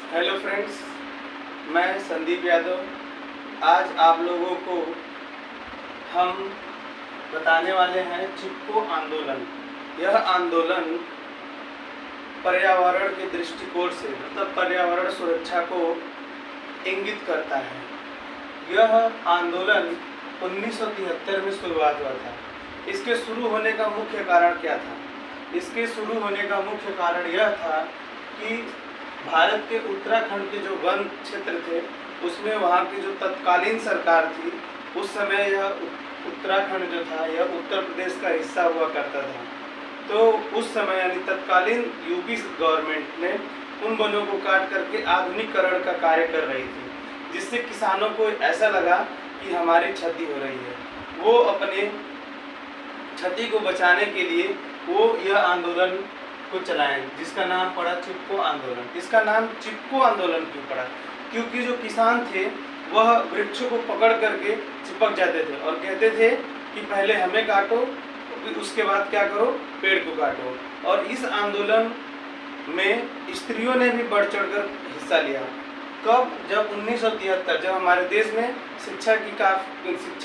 Hello friends, मैं संदीप यादव। आज आप लोगों को हम बताने वाले हैं चिपको आंदोलन। यह आंदोलन पर्यावरण के दृष्टिकोण से मतलब पर्यावरण सुरक्षा को इंगित करता है। यह आंदोलन 1973 में शुरुआत हुआ था। इसके शुरू होने का मुख्य कारण क्या था? इसके शुरू होने का मुख्य कारण यह था कि भारत के उत्तराखंड के जो वन क्षेत्र थे उसमें वहाँ की जो तत्कालीन सरकार थी, उस समय यह उत्तराखंड जो था यह उत्तर प्रदेश का हिस्सा हुआ करता था। तो उस समय यानी तत्कालीन यूपी गवर्नमेंट ने उन वनों को काट करके आधुनिकीकरण का कार्य कर रही थी, जिससे किसानों को ऐसा लगा कि हमारी क्षति हो रही है। वो अपने क्षति को बचाने के लिए वो यह आंदोलन को चलाएं, जिसका नाम पड़ा चिपको आंदोलन। इसका नाम चिपको आंदोलन क्यों पड़ा? क्योंकि जो किसान थे वह वृक्षों को पकड़ करके चिपक जाते थे और कहते थे कि पहले हमें काटो, उसके बाद क्या करो, पेड़ को काटो। और इस आंदोलन में स्त्रियों ने भी बढ़ चढ़कर हिस्सा लिया। कब? जब 1973, जब हमारे देश में शिक्षा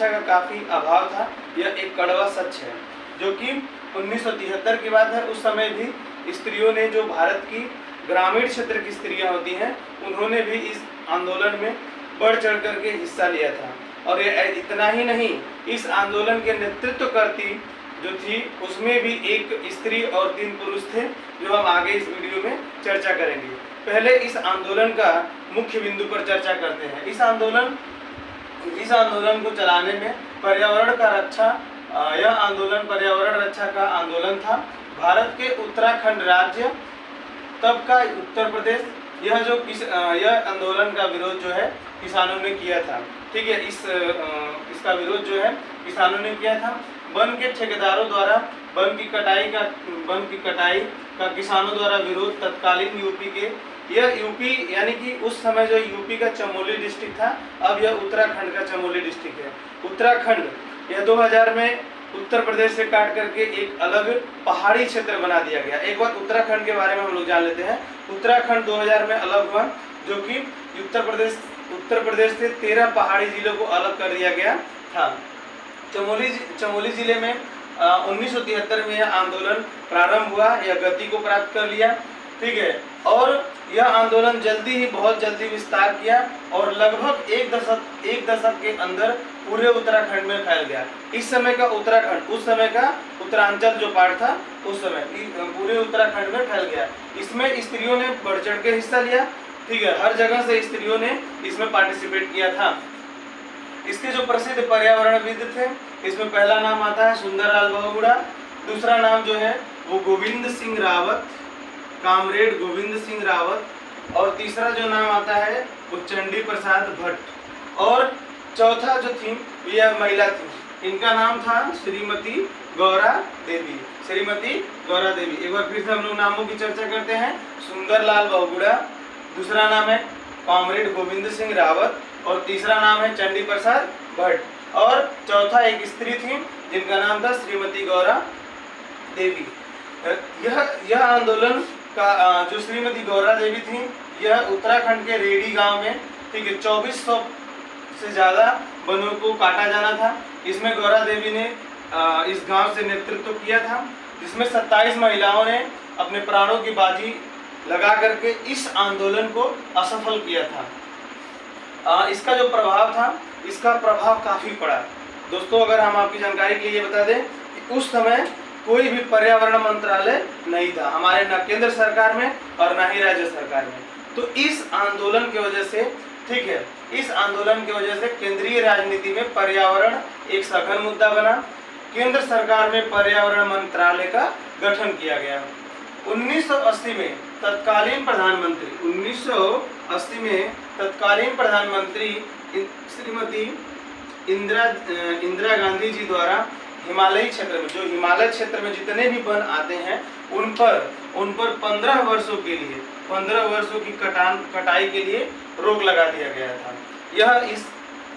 का काफ़ी अभाव था। यह एक कड़वा सच है जो कि 1973 की बात है। उस समय भी स्त्रियों ने, जो भारत की ग्रामीण क्षेत्र की स्त्रियां होती हैं, उन्होंने भी इस आंदोलन में बढ़ चढ़ करके हिस्सा लिया था। और ये इतना ही नहीं, इस आंदोलन के नेतृत्व करती जो थी उसमें भी एक स्त्री और 3 पुरुष थे, जो हम आगे इस वीडियो में चर्चा करेंगे। पहले इस आंदोलन का मुख्य बिंदु पर चर्चा करते हैं। इस आंदोलन को चलाने में पर्यावरण का रक्षा, यह आंदोलन पर्यावरण रक्षा का आंदोलन था। भारत के उत्तराखंड राज्य, तब का उत्तर प्रदेश, यह आंदोलन का विरोध जो है किसानों ने किया था। ठीक है, इसका विरोध जो है किसानों ने किया था। वन के ठेकेदारों द्वारा वन की कटाई का किसानों द्वारा विरोध तत्कालीन यूपी के, यह यूपी यानी कि उस समय जो यूपी का चमोली डिस्ट्रिक्ट था, अब यह उत्तराखंड का चमोली डिस्ट्रिक्ट है। उत्तराखंड यह 2000 में उत्तर प्रदेश से काट करके एक अलग पहाड़ी क्षेत्र बना दिया गया। एक बार उत्तराखंड के बारे में हम लोग जान लेते हैं। उत्तराखंड 2000 में अलग हुआ, जो कि उत्तर प्रदेश से 13 पहाड़ी जिलों को अलग कर दिया गया था। चमोली जिले में 1973 में यह आंदोलन प्रारंभ हुआ, यह गति को प्राप्त कर लिया। ठीक है, और यह आंदोलन बहुत जल्दी विस्तार किया और लगभग एक दशक के अंदर पूरे उत्तराखंड में फैल गया। इस समय का उत्तराखंड, उस समय का उत्तरांचल जो पार्ट था, उस समय पूरे उत्तराखंड में फैल गया। इसमें स्त्रियों ने बढ़ चढ़ के हिस्सा लिया। ठीक है, हर जगह से स्त्रियों ने इसमें पार्टिसिपेट किया था। इसके जो प्रसिद्ध पर्यावरणविद थे, इसमें पहला नाम आता है सुंदरलाल बहुगुणा, दूसरा नाम जो है वो गोविंद सिंह रावत, कामरेड गोविंद सिंह रावत, और तीसरा जो नाम आता है वो चंडी प्रसाद भट्ट, और चौथा जो थी यह महिला थी, इनका नाम था श्रीमती गौरा देवी। एक बार फिर से हम लोग नामों की चर्चा करते हैं। सुंदरलाल बहुगुणा, दूसरा नाम है कामरेड गोविंद सिंह रावत, और तीसरा नाम है चंडी प्रसाद भट्ट, और चौथा एक स्त्री थी जिनका नाम था श्रीमती गौरा देवी। यह आंदोलन का जो श्रीमती गौरा देवी थी, यह उत्तराखंड के रेडी गांव में, ठीक है, 2400 से ज़्यादा वनों को काटा जाना था। इसमें गौरा देवी ने इस गांव से नेतृत्व किया था, जिसमें 27 महिलाओं ने अपने प्राणों की बाजी लगा करके इस आंदोलन को असफल किया था। इसका जो प्रभाव था, इसका प्रभाव काफ़ी पड़ा। दोस्तों, अगर हम आपकी जानकारी के लिए बता दें कि उस समय कोई भी पर्यावरण मंत्रालय नहीं था हमारे, न केंद्र सरकार में और न ही राज्य सरकार में। तो इस आंदोलन की वजह से, ठीक है, इस आंदोलन की वजह से केंद्रीय राजनीति में पर्यावरण एक सघन मुद्दा बना। केंद्र सरकार में पर्यावरण मंत्रालय का गठन किया गया। 1980 में तत्कालीन प्रधानमंत्री श्रीमती इंदिरा गांधी जी द्वारा हिमालय क्षेत्र में जितने भी वन आते हैं उन पर 15 वर्षों की कटाई के लिए रोक लगा दिया गया था। यह इस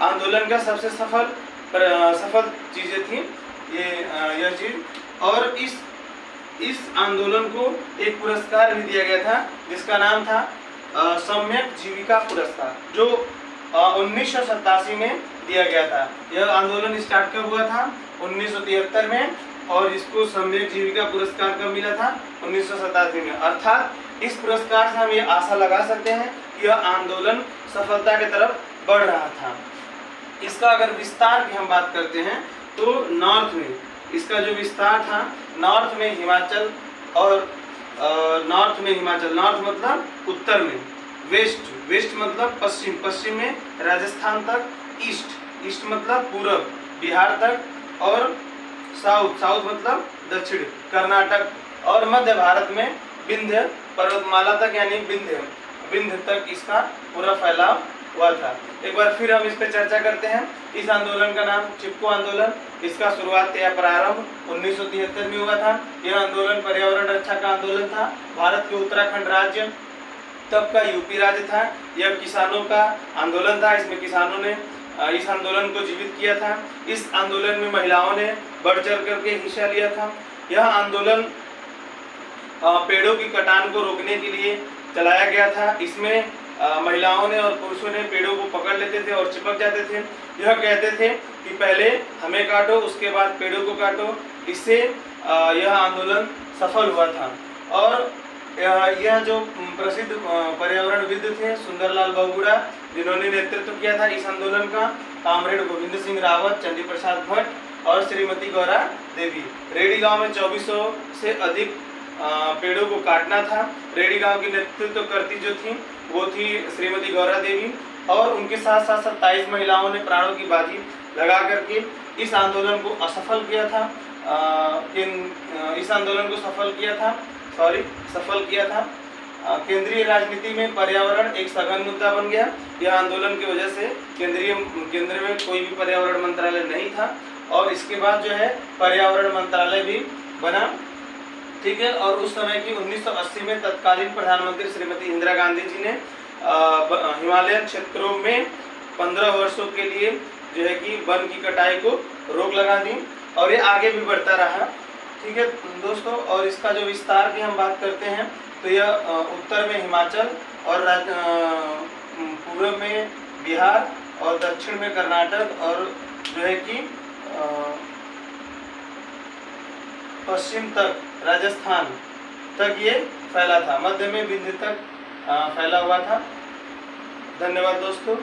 आंदोलन का सबसे सफल चीजें थी यह चीज। और इस आंदोलन को एक पुरस्कार भी दिया गया था, जिसका नाम था सम्यक जीविका पुरस्कार, जो 1987 में दिया गया था। यह आंदोलन स्टार्ट कब हुआ था? 1973 में, और इसको सम्यक जीविका पुरस्कार कब मिला था? 1987 में। अर्थात इस पुरस्कार से हम ये आशा लगा सकते हैं कि यह आंदोलन सफलता की तरफ बढ़ रहा था। इसका अगर विस्तार की हम बात करते हैं तो नॉर्थ में इसका जो विस्तार था, नॉर्थ में हिमाचल, और नॉर्थ मतलब उत्तर में, वेस्ट मतलब पश्चिम, पश्चिम में राजस्थान तक, ईस्ट मतलब पूरब बिहार तक, और साउथ मतलब दक्षिण कर्नाटक, और मध्य भारत में विंध्य पर्वतमाला तक, यानी विंध्य तक इसका पूरा फैलाव हुआ था। एक बार फिर हम इस पे चर्चा करते हैं। इस आंदोलन का नाम चिपको आंदोलन, इसका शुरुआत या प्रारंभ 1973 में हुआ था। यह आंदोलन पर्यावरण रक्षा का आंदोलन था। भारत के उत्तराखंड राज्य तब का यूपी राज्य था। यह किसानों का आंदोलन था। इसमें किसानों ने इस आंदोलन को जीवित किया था। इस आंदोलन में महिलाओं ने बढ़ चढ़ करके हिस्सा लिया था। यह आंदोलन पेड़ों की कटान को रोकने के लिए चलाया गया था। इसमें महिलाओं ने और पुरुषों ने पेड़ों को पकड़ लेते थे और चिपक जाते थे। यह कहते थे कि पहले हमें काटो, उसके बाद पेड़ों को काटो। इससे यह आंदोलन सफल हुआ था। और यह जो प्रसिद्ध पर्यावरणविद थे सुंदरलाल बहुगुणा, जिन्होंने नेतृत्व किया था इस आंदोलन का, कामरेड गोविंद सिंह रावत, चंडी प्रसाद भट्ट और श्रीमती गौरा देवी। रेडी गांव में 2400 से अधिक पेड़ों को काटना था। रेडी गांव की नेतृत्व करती जो थी वो थी श्रीमती गौरा देवी, और उनके साथ साथ 27 महिलाओं ने प्राणों की बाजी लगा करके इस आंदोलन को असफल किया था। इस आंदोलन को सफल किया था। केंद्रीय राजनीति में पर्यावरण एक सघन मुद्दा बन गया। यह आंदोलन की वजह से केंद्र में कोई भी पर्यावरण मंत्रालय नहीं था, और इसके बाद जो है पर्यावरण मंत्रालय भी बना। ठीक है। और उस समय की 1980 में तत्कालीन प्रधानमंत्री श्रीमती इंदिरा गांधी जी ने हिमालयन क्षेत्रों में 15 वर्षों के लिए जो है कि वन की कटाई को रोक लगा दी, और ये आगे भी बढ़ता रहा। ठीक है दोस्तों। और इसका जो विस्तार की हम बात करते हैं तो यह उत्तर में हिमाचल, और पूर्व में बिहार, और दक्षिण में कर्नाटक, और जो है कि पश्चिम तक राजस्थान तक ये फैला था। मध्य में विंध्य तक फैला हुआ था। धन्यवाद दोस्तों।